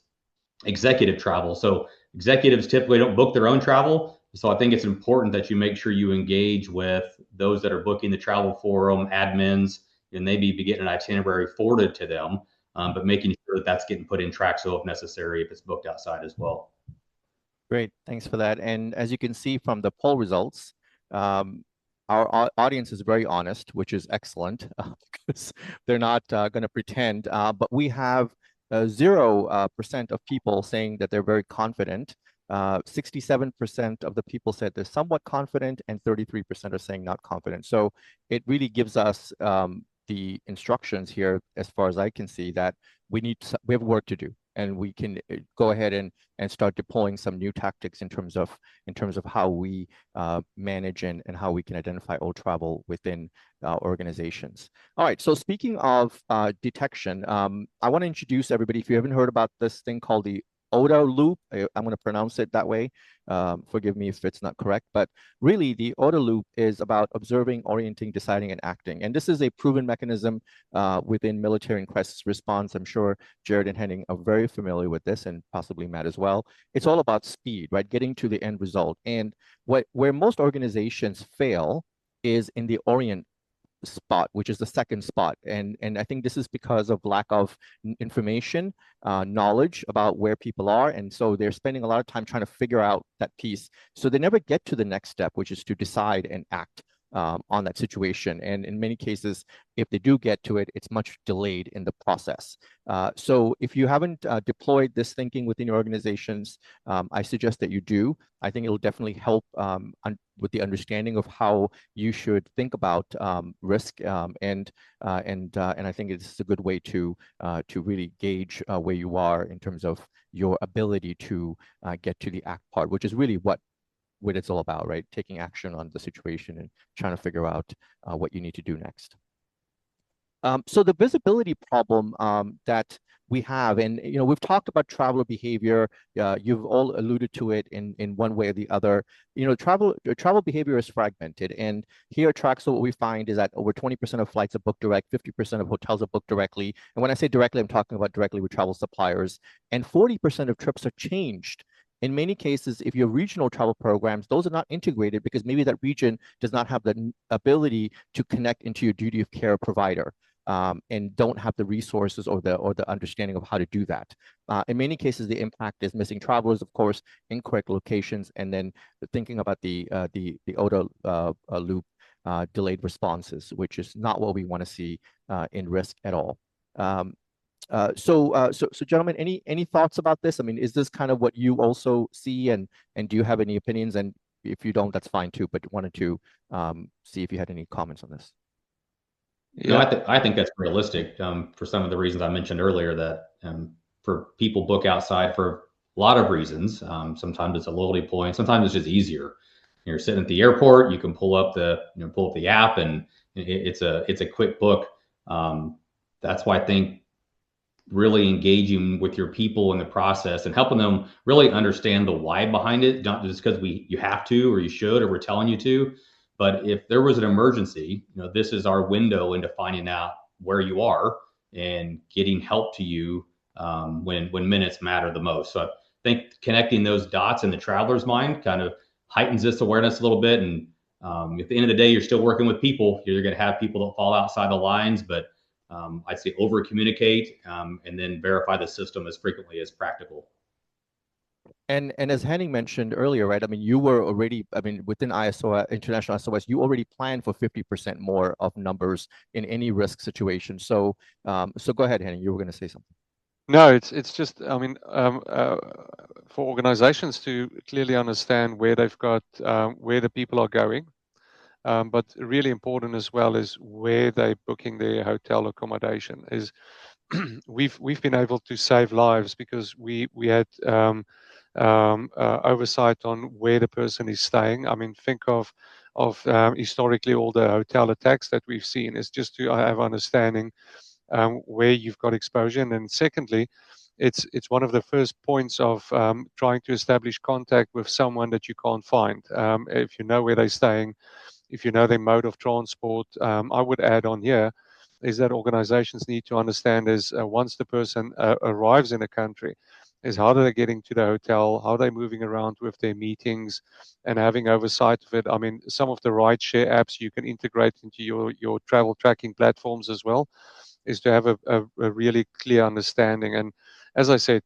executive travel. So executives typically don't book their own travel. So I think it's important that you make sure you engage with those that are booking the travel for them, admins, and maybe be getting an itinerary forwarded to them, but making sure that that's getting put in TrackSo if necessary, if it's booked outside as well. Great, thanks for that. And as you can see from the poll results, our audience is very honest, which is excellent, because they're not going to pretend. But we have 0% of people saying that they're very confident. 67% of the people said they're somewhat confident, and 33% are saying not confident. So it really gives us the instructions here, as far as I can see, that we have work to do, and we can go ahead and start deploying some new tactics in terms of how we manage and how we can identify old travel within organizations. All right, so speaking of detection, I want to introduce everybody, if you haven't heard about this thing called the OTA loop. I'm going to pronounce it that way. Forgive me if it's not correct, but really the OTA loop is about observing, orienting, deciding, and acting. And this is a proven mechanism within military and crisis response. I'm sure Jared and Henning are very familiar with this, and possibly Matt as well. It's all about speed, right? Getting to the end result. And where most organizations fail is in the orient spot, which is the second spot. And I think this is because of lack of information, knowledge about where people are. And so they're spending a lot of time trying to figure out that piece. So they never get to the next step, which is to decide and act on that situation. And in many cases, if they do get to it, it's much delayed in the process. So if you haven't deployed this thinking within your organizations, I suggest that you do. I think it'll definitely help with the understanding of how you should think about risk, and I think it's a good way to really gauge where you are in terms of your ability to get to the act part, which is really what it's all about, right? Taking action on the situation and trying to figure out what you need to do next. So the visibility problem that we have, and we've talked about traveler behavior. You've all alluded to it in one way or the other. Travel behavior is fragmented, and here at Traxel, what we find is that over 20% of flights are booked direct, 50% of hotels are booked directly, and when I say directly, I'm talking about directly with travel suppliers, and 40% of trips are changed. In many cases, if you have regional travel programs, those are not integrated because maybe that region does not have the ability to connect into your duty of care provider. And don't have the resources or the understanding of how to do that. In many cases, the impact is missing travelers, of course, incorrect locations, and then thinking about the OTA loop, delayed responses, which is not what we want to see in risk at all. So gentlemen, any thoughts about this? I mean, is this kind of what you also see, and do you have any opinions? And if you don't, that's fine too. But wanted to see if you had any comments on this. No, I think that's realistic for some of the reasons I mentioned earlier, that for people book outside for a lot of reasons. Sometimes it's a loyalty point. Sometimes it's just easier. You're sitting at the airport, you can pull up the app, and it's a quick book. That's why I think really engaging with your people in the process and helping them really understand the why behind it, not just because you have to or you should or we're telling you to. But if there was an emergency, this is our window into finding out where you are and getting help to you when minutes matter the most. So I think connecting those dots in the traveler's mind kind of heightens this awareness a little bit. And at the end of the day, you're still working with people. You're going to have people that fall outside the lines, but I'd say over communicate and then verify the system as frequently as practical. And as Henning mentioned earlier, right? I mean, you were already, within ISO, International SOS, you already planned for 50% more of numbers in any risk situation. So go ahead, Henning, you were going to say something. No, it's just, for organizations to clearly understand where they've got, where the people are going. But really important as well is where they're booking their hotel accommodation. Is we've been able to save lives because we had oversight on where the person is staying. I mean, think of historically all the hotel attacks that we've seen. Is just to have understanding where you've got exposure, and then secondly, it's one of the first points of trying to establish contact with someone that you can't find. If you know where they're staying, if you know their mode of transport, I would add on here is that organizations need to understand is once the person arrives in a country, is how are they getting to the hotel, how are they moving around with their meetings, and having oversight of it. I mean, some of the rideshare apps you can integrate into your travel tracking platforms as well, is to have a really clear understanding. And as I said,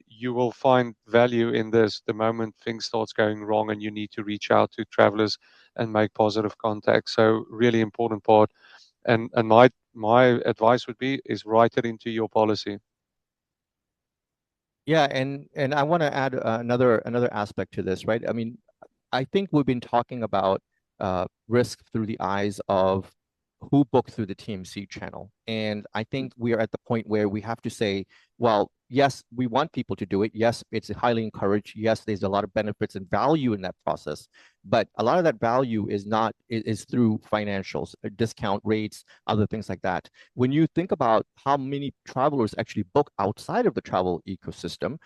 you will find value in this the moment things starts going wrong and you need to reach out to travelers and make positive contact. So really important part. And my advice would be is write it into your policy. Yeah, and I want to add another aspect to this, right? I mean, I think we've been talking about risk through the eyes of who booked through the TMC channel. And I think we are at the point where we have to say, well, yes, we want people to do it. Yes, it's highly encouraged. Yes, there's a lot of benefits and value in that process. But a lot of that value is through financials, discount rates, other things like that. When you think about how many travelers actually book outside of the travel ecosystem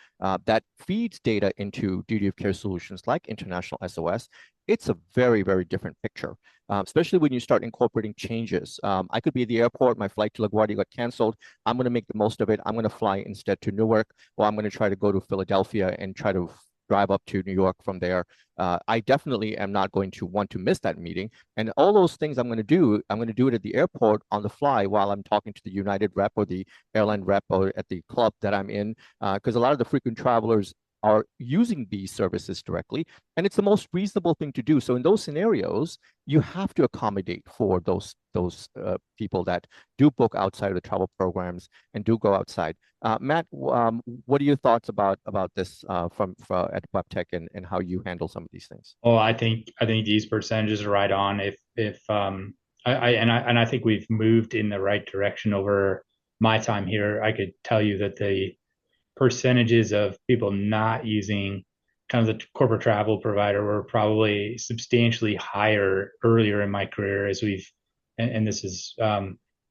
that feeds data into duty of care solutions like International SOS, it's a very, very different picture. Especially when you start incorporating changes. I could be at the airport, my flight to LaGuardia got canceled. I'm going to make the most of it. I'm going to fly instead to Newark, or I'm going to try to go to Philadelphia and try to drive up to New York from there. I definitely am not going to want to miss that meeting. And all those things I'm going to do it at the airport on the fly while I'm talking to the United rep or the airline rep or at the club that I'm in. Because a lot of the frequent travelers are using these services directly, and it's the most reasonable thing to do. So in those scenarios, you have to accommodate for those people that do book outside of the travel programs and do go outside. Matt, what are your thoughts about this from at Wabtec and how you handle some of these things? Well, I think these percentages are right on. If I think we've moved in the right direction over my time here. I could tell you that the percentages of people not using kind of the corporate travel provider were probably substantially higher earlier in my career as this is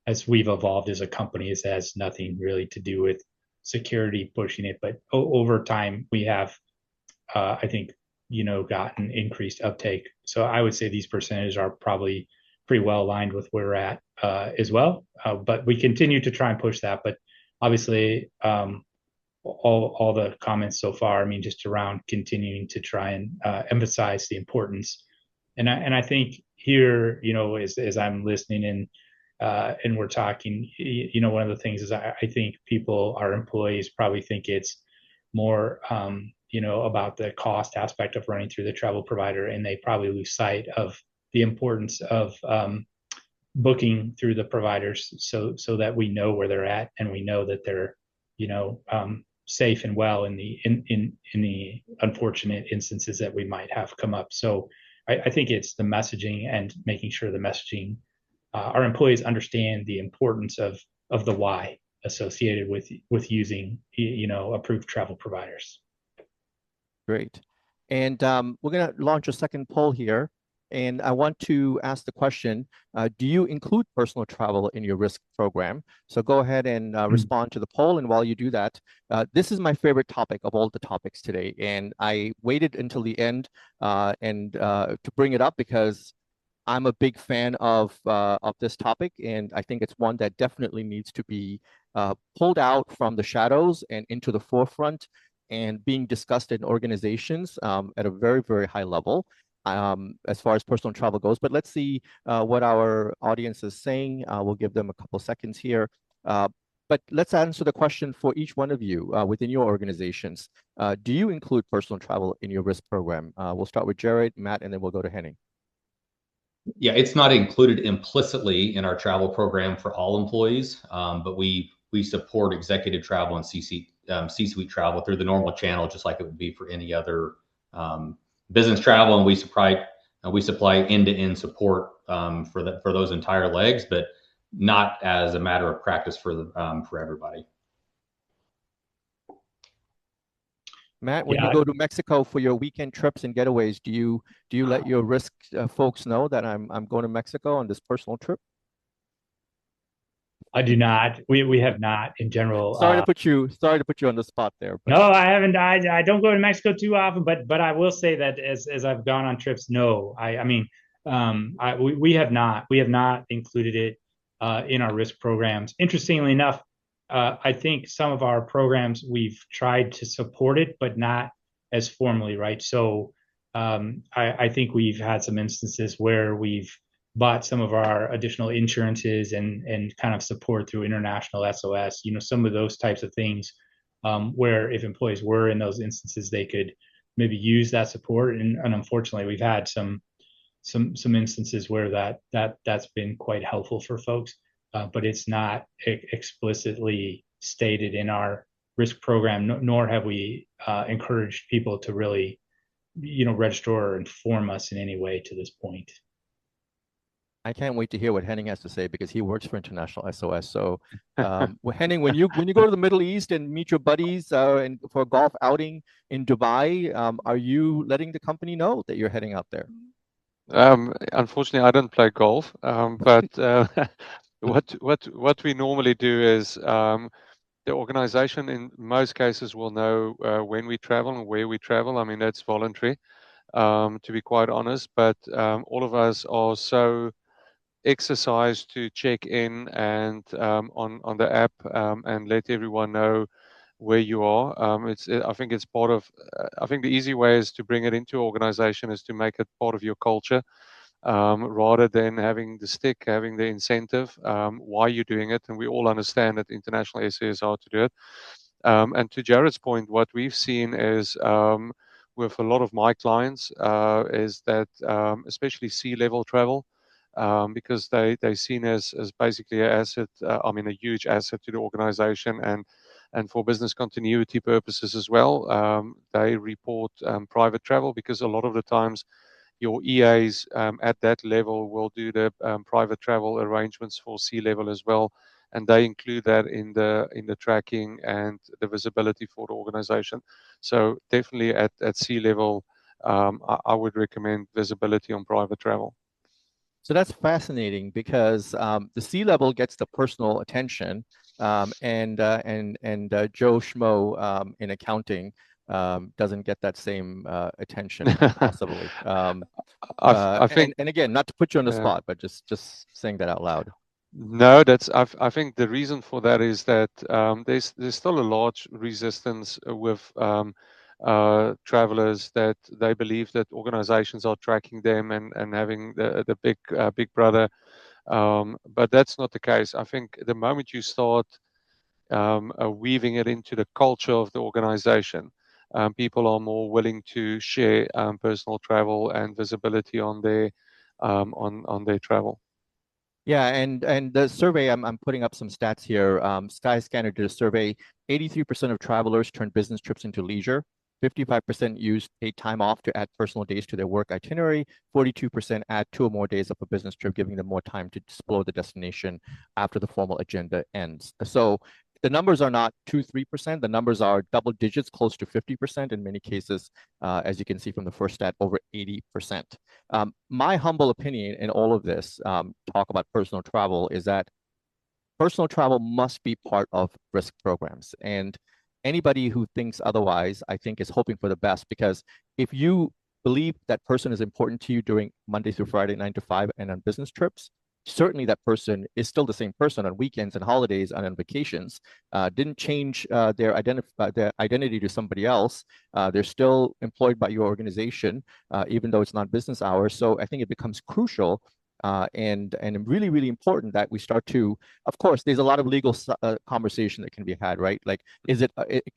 as we've evolved as a company. It has nothing really to do with security pushing it, but over time we have, I think, gotten increased uptake. So I would say these percentages are probably pretty well aligned with where we're at as well. But we continue to try and push that. But obviously, all the comments so far, I mean, just around continuing to try and emphasize the importance. And I think here, as I'm listening and we're talking, one of the things is I think our employees probably think it's more, about the cost aspect of running through the travel provider, and they probably lose sight of the importance of booking through the providers, so that we know where they're at and we know that they're, safe and well in the unfortunate instances that we might have come up. So I think it's the messaging and making sure the messaging, our employees understand the importance of the why associated with using, approved travel providers. Great. And we're going to launch a second poll here. And I want to ask the question, do you include personal travel in your risk program? So go ahead and respond to the poll. And while you do that, this is my favorite topic of all the topics today. And I waited until the end to bring it up because I'm a big fan of this topic. And I think it's one that definitely needs to be pulled out from the shadows and into the forefront and being discussed in organizations at a very, very high level as far as personal travel goes. But let's see what our audience is saying. We'll give them a couple seconds here. But let's answer the question for each one of you within your organizations. Do you include personal travel in your risk program? We'll start with Jared, Matt, and then we'll go to Henning. Yeah, it's not included implicitly in our travel program for all employees, but we support executive travel and C-suite travel through the normal channel, just like it would be for any other business travel. And we supply end-to-end support for those entire legs, but not as a matter of practice for everybody. Matt, when you go to Mexico for your weekend trips and getaways, do you let your risk folks know that I'm going to Mexico on this personal trip? I do not. We have not in general. Sorry to put you on the spot there. But. No, I haven't. I don't go to Mexico too often, but I will say that as I've gone on trips, no. We have not included it in our risk programs. Interestingly enough, I think some of our programs we've tried to support it, but not as formally, right? So I think we've had some instances where we've bought some of our additional insurances and kind of support through International SOS, some of those types of things, where if employees were in those instances, they could maybe use that support. And unfortunately, we've had some instances where that's been quite helpful for folks, but it's not explicitly stated in our risk program, nor have we encouraged people to really, register or inform us in any way to this point. I can't wait to hear what Henning has to say because he works for International SOS. So, Henning, when you go to the Middle East and meet your buddies and for a golf outing in Dubai, are you letting the company know that you're heading out there? Unfortunately, I don't play golf, but what we normally do is the organization in most cases will know when we travel and where we travel. I mean, that's voluntary, to be quite honest. But all of us are so exercise to check in and on the app and let everyone know where you are. I think it's part of. I think the easy way is to bring it into your organization is to make it part of your culture, rather than having the stick, having the incentive. Why you're doing it, and we all understand that International SOS are to do it. And to Jared's point, what we've seen is with a lot of my clients is that especially C-level travel, because they're seen as basically an asset, I mean, a huge asset to the organization, and for business continuity purposes as well. They report private travel because a lot of the times your EAs at that level will do the private travel arrangements for C-level as well, and they include that in the tracking and the visibility for the organization. So definitely at C-level, I would recommend visibility on private travel. So that's fascinating because the C-level gets the personal attention, and Joe Schmo in accounting doesn't get that same attention, possibly. I think, and again, not to put you on the uh, spot, but just saying that out loud. no, I think the reason for that is that there's still a large resistance with travelers that they believe that organizations are tracking them and having the big brother. But that's not the case. I think the moment you start weaving it into the culture of the organization, people are more willing to share personal travel and visibility on on their travel. Yeah, and the survey, I'm putting up some stats here. Skyscanner did a survey. 83% of travelers turned business trips into leisure. 55% used paid time off to add personal days to their work itinerary. 42% add 2 or more days of a business trip, giving them more time to explore the destination after the formal agenda ends. So the numbers are not 2-3%. The numbers are double digits, close to 50% in many cases, as you can see from the first stat, over 80%. My humble opinion in all of this talk about personal travel is that personal travel must be part of risk programs. And anybody who thinks otherwise, I think, is hoping for the best, because if you believe that person is important to you during Monday through Friday, 9 to 5, and on business trips, certainly that person is still the same person on weekends and holidays and on vacations. Didn't change their identity to somebody else. They're still employed by your organization, even though it's not business hours. So I think it becomes crucial and really, really important that we start to, of course, there's a lot of legal conversation that can be had, right? Like,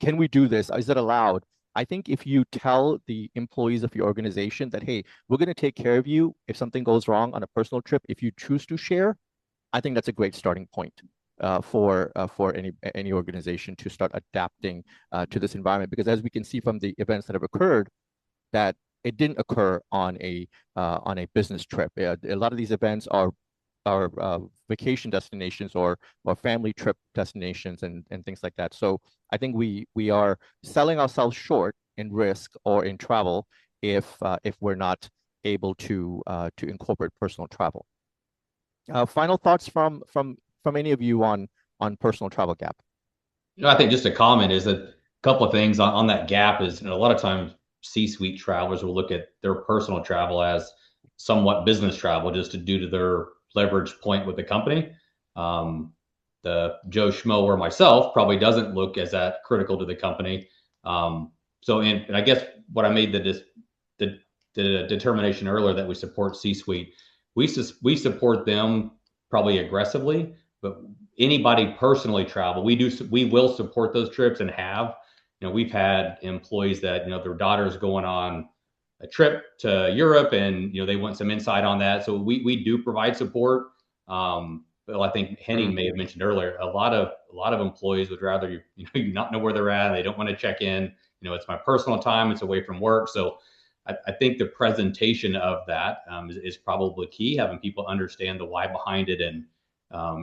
can we do this? Is it allowed? I think if you tell the employees of your organization that, hey, we're going to take care of you if something goes wrong on a personal trip, if you choose to share, I think that's a great starting point for any organization to start adapting to this environment. Because as we can see from the events that have occurred, that it didn't occur on a business trip. A lot of these events are vacation destinations or family trip destinations and things like that. So I think we are selling ourselves short in risk or in travel if we're not able to incorporate personal travel. Final thoughts from any of you on personal travel gap? I think just a comment is that a couple of things on that gap is, a lot of times C-suite travelers will look at their personal travel as somewhat business travel, just due to their leverage point with the company. The Joe Schmo or myself probably doesn't look as that critical to the company. And I guess what I made the determination earlier that we support C-suite, we support them probably aggressively, but anybody personally travel, we will support those trips and have. We've had employees that their daughter's going on a trip to Europe, and they want some insight on that. So we do provide support. But I think Henning may have mentioned earlier, a lot of employees would rather you not know where they're at. They don't want to check in. It's my personal time. It's away from work. So I think the presentation of that is probably key. Having people understand the why behind it, and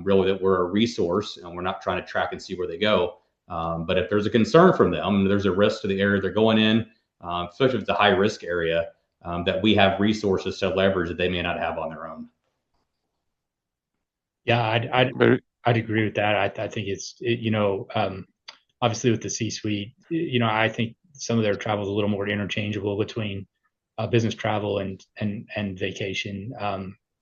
really that we're a resource and we're not trying to track and see where they go. But if there's a concern from them, there's a risk to the area they're going in, especially if it's a high risk area, that we have resources to leverage that they may not have on their own. Yeah, I'd agree with that. I think obviously with the C-suite, I think some of their travel is a little more interchangeable between business travel and vacation,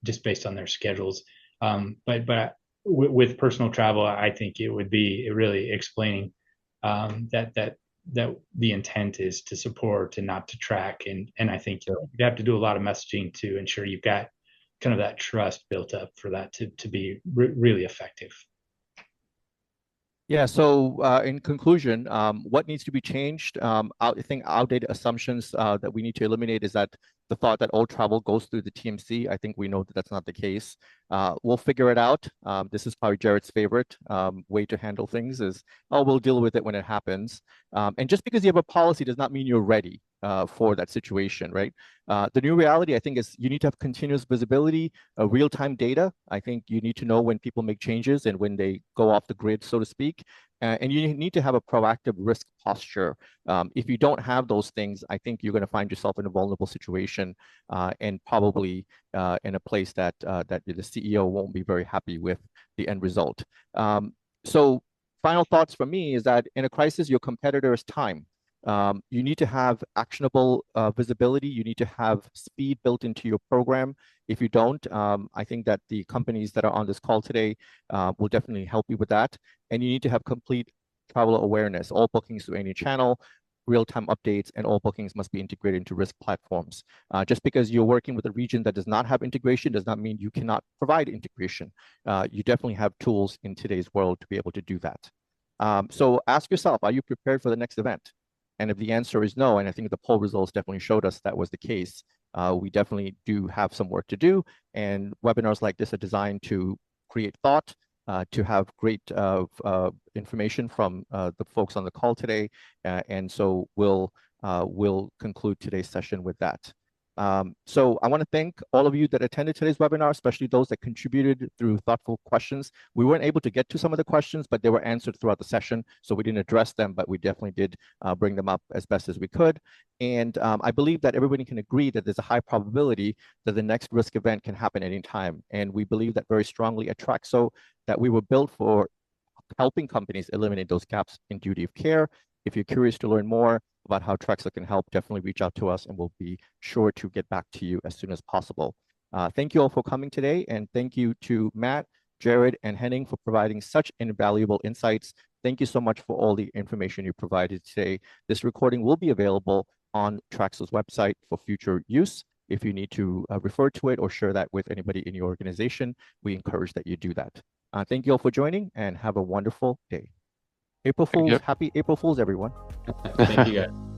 just based on their schedules. But with personal travel, I think it would be really explaining that the intent is to support and not to track, and I think you have to do a lot of messaging to ensure you've got kind of that trust built up for that to be really effective. Yeah, so in conclusion, what needs to be changed? I think outdated assumptions that we need to eliminate is that the thought that all travel goes through the TMC. I think we know that that's not the case. We'll figure it out. This is probably Jared's favorite way to handle things is, oh, we'll deal with it when it happens. And just because you have a policy does not mean you're ready for that situation, right? The new reality, I think, is you need to have continuous visibility, real-time data. I think you need to know when people make changes and when they go off the grid, so to speak. And you need to have a proactive risk posture. If you don't have those things, I think you're going to find yourself in a vulnerable situation and probably in a place that the CEO won't be very happy with the end result. So final thoughts from me is that in a crisis, your competitor is time. You need to have actionable visibility. You need to have speed built into your program. If you don't, I think that the companies that are on this call today will definitely help you with that. And you need to have complete travel awareness, all bookings through any channel, real-time updates, and all bookings must be integrated into risk platforms. Just because you're working with a region that does not have integration does not mean you cannot provide integration. You definitely have tools in today's world to be able to do that. So ask yourself, are you prepared for the next event? And if the answer is no, and I think the poll results definitely showed us that was the case, we definitely do have some work to do. And webinars like this are designed to create thought, to have great information from the folks on the call today. And so we'll conclude today's session with that. So I want to thank all of you that attended today's webinar, especially those that contributed through thoughtful questions. We weren't able to get to some of the questions, but they were answered throughout the session. So we didn't address them, but we definitely did bring them up as best as we could. And I believe that everybody can agree that there's a high probability that the next risk event can happen anytime. And we believe that very strongly at Traxo, that we were built for helping companies eliminate those gaps in duty of care. If you're curious to learn more about how Traxo can help, definitely reach out to us and we'll be sure to get back to you as soon as possible. Thank you all for coming today, and thank you to Matt, Jared, and Henning for providing such invaluable insights. Thank you so much for all the information you provided today. This recording will be available on Traxo's website for future use. If you need to refer to it or share that with anybody in your organization, we encourage that you do that. Thank you all for joining and have a wonderful day. April Fools, happy April Fools, everyone. Thank you guys.